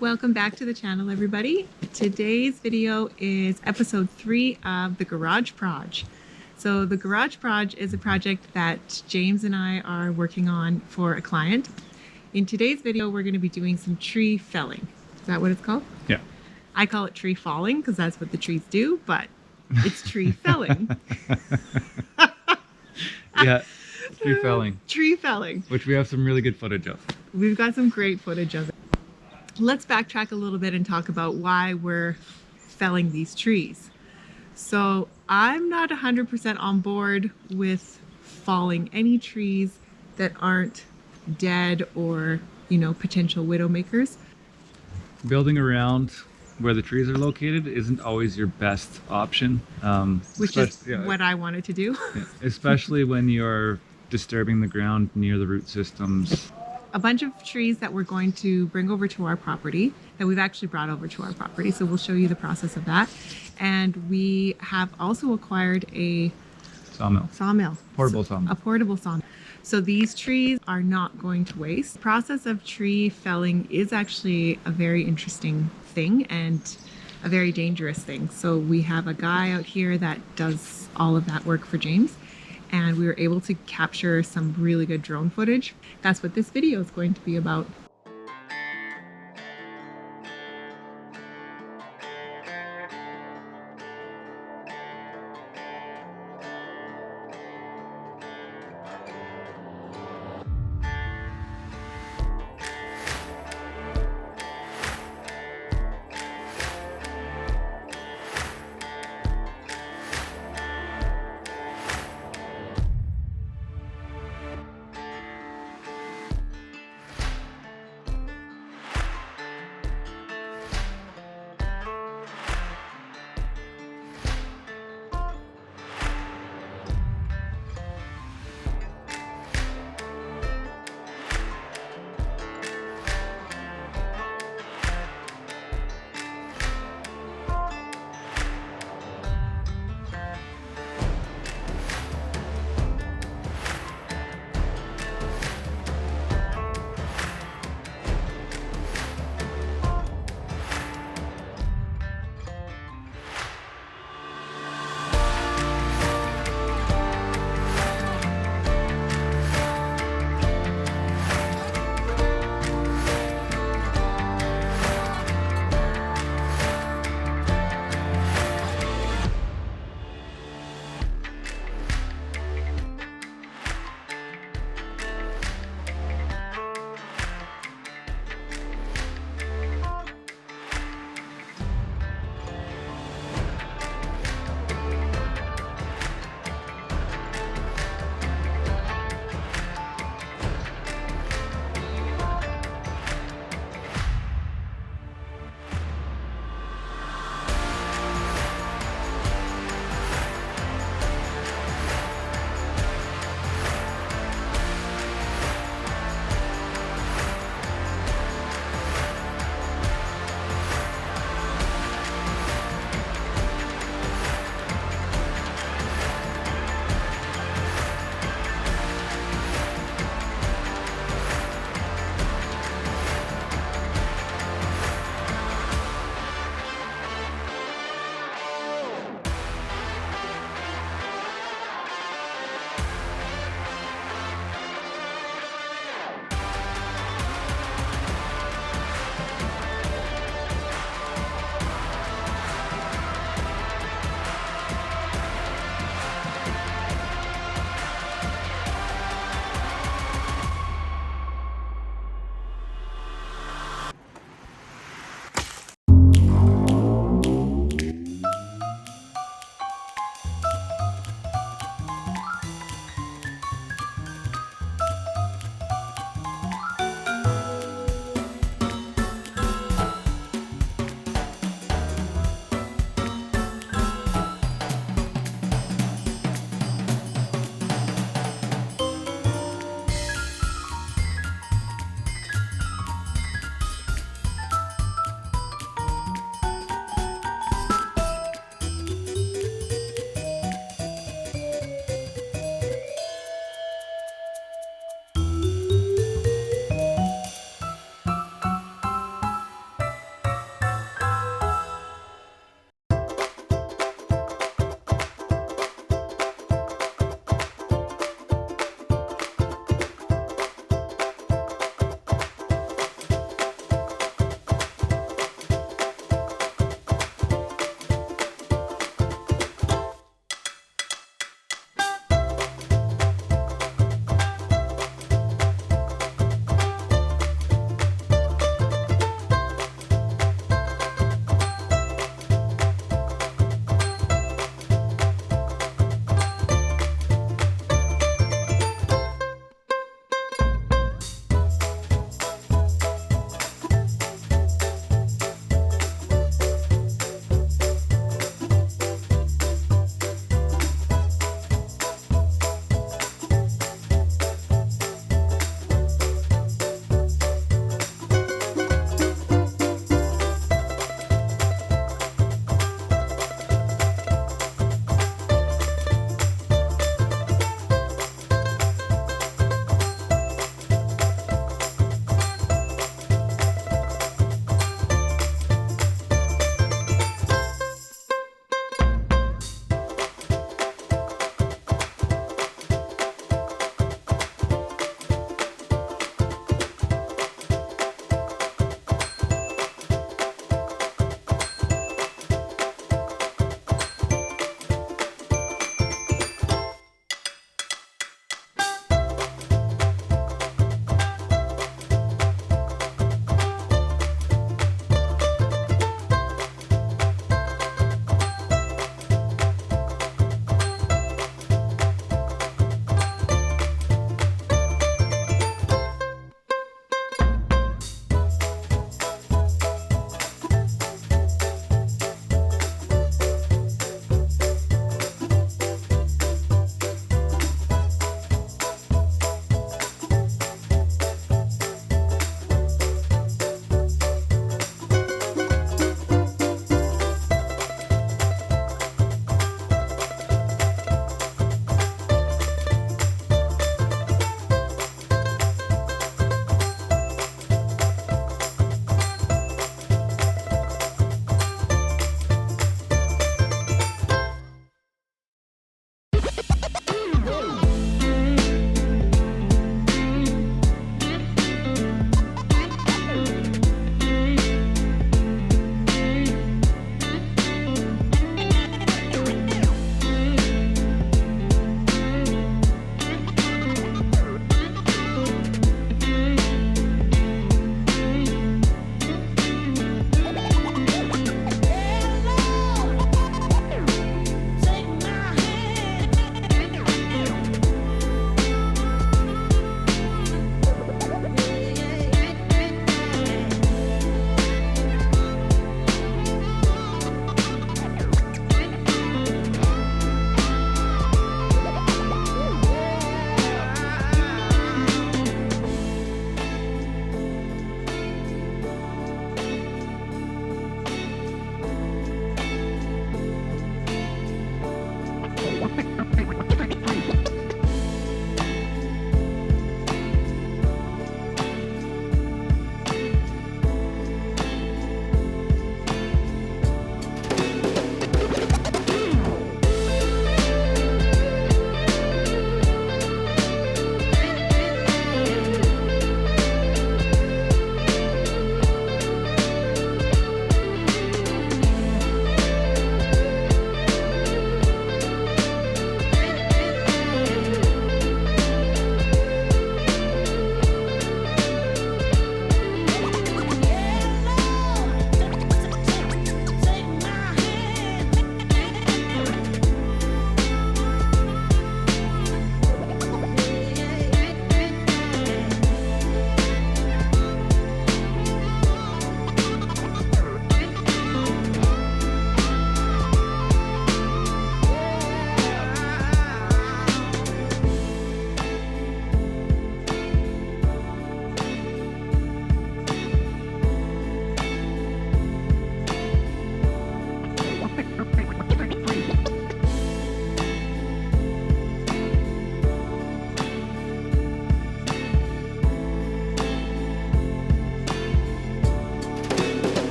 Welcome back to the channel, everybody. Today's video is episode 3 of the Garage Proj. So the Garage Proj is a project that James and I are working on for a client. In today's video, we're going to be doing some tree felling. Is that what it's called? Yeah. I call it tree falling because that's what the trees do, but it's tree felling. Yeah, tree felling. Tree felling. Which we have some really good footage of. We've got some great footage of it. Let's backtrack a little bit and talk about why we're felling these trees. So I'm not 100% on board with falling any trees that aren't dead or, potential widow makers. Building around where the trees are located isn't always your best option. Which is what I wanted to do. Yeah, especially when you're disturbing the ground near the root systems. A bunch of trees that we're going to bring over to our property, that we've actually brought over to our property. So we'll show you the process of that. And we have also acquired a sawmill. Portable sawmill. A portable sawmill. So these trees are not going to waste. The process of tree felling is actually a very interesting thing and a very dangerous thing. So we have a guy out here that does all of that work for James, and we were able to capture some really good drone footage. That's what this video is going to be about.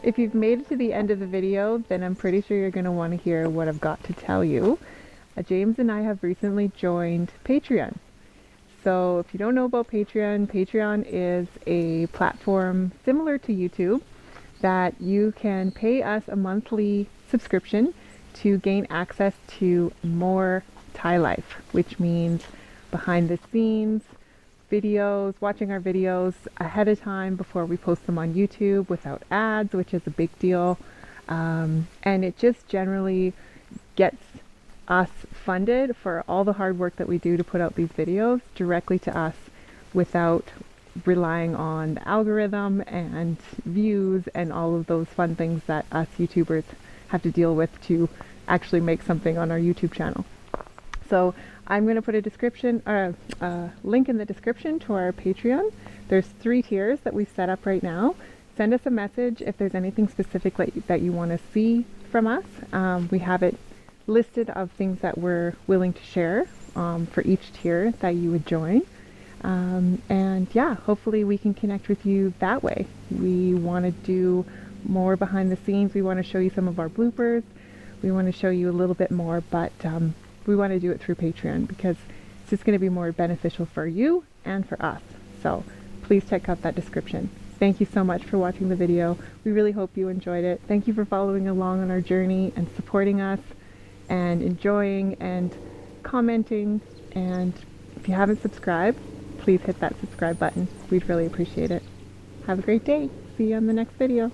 If you've made it to the end of the video, then I'm pretty sure you're going to want to hear what I've got to tell you. James and I have recently joined Patreon. So if you don't know about Patreon, Patreon is a platform similar to YouTube that you can pay us a monthly subscription to gain access to more Thai life, which means behind the scenes videos, watching our videos ahead of time before we post them on YouTube without ads, which is a big deal. And it just generally gets us funded for all the hard work that we do to put out these videos directly to us without relying on the algorithm and views and all of those fun things that us YouTubers have to deal with to actually make something on our YouTube channel. So I'm going to put a link in the description to our Patreon. There's 3 tiers that we've set up right now. Send us a message if there's anything specific that you want to see from us. We have it listed of things that we're willing to share for each tier that you would join. And yeah, hopefully we can connect with you that way. We want to do more behind the scenes. We want to show you some of our bloopers. We want to show you a little bit more, but we want to do it through Patreon because it's just going to be more beneficial for you and for us. So please check out that description. Thank you so much for watching the video. We really hope you enjoyed it. Thank you for following along on our journey and supporting us and enjoying and commenting. And if you haven't subscribed, please hit that subscribe button. We'd really appreciate it. Have a great day. See you on the next video.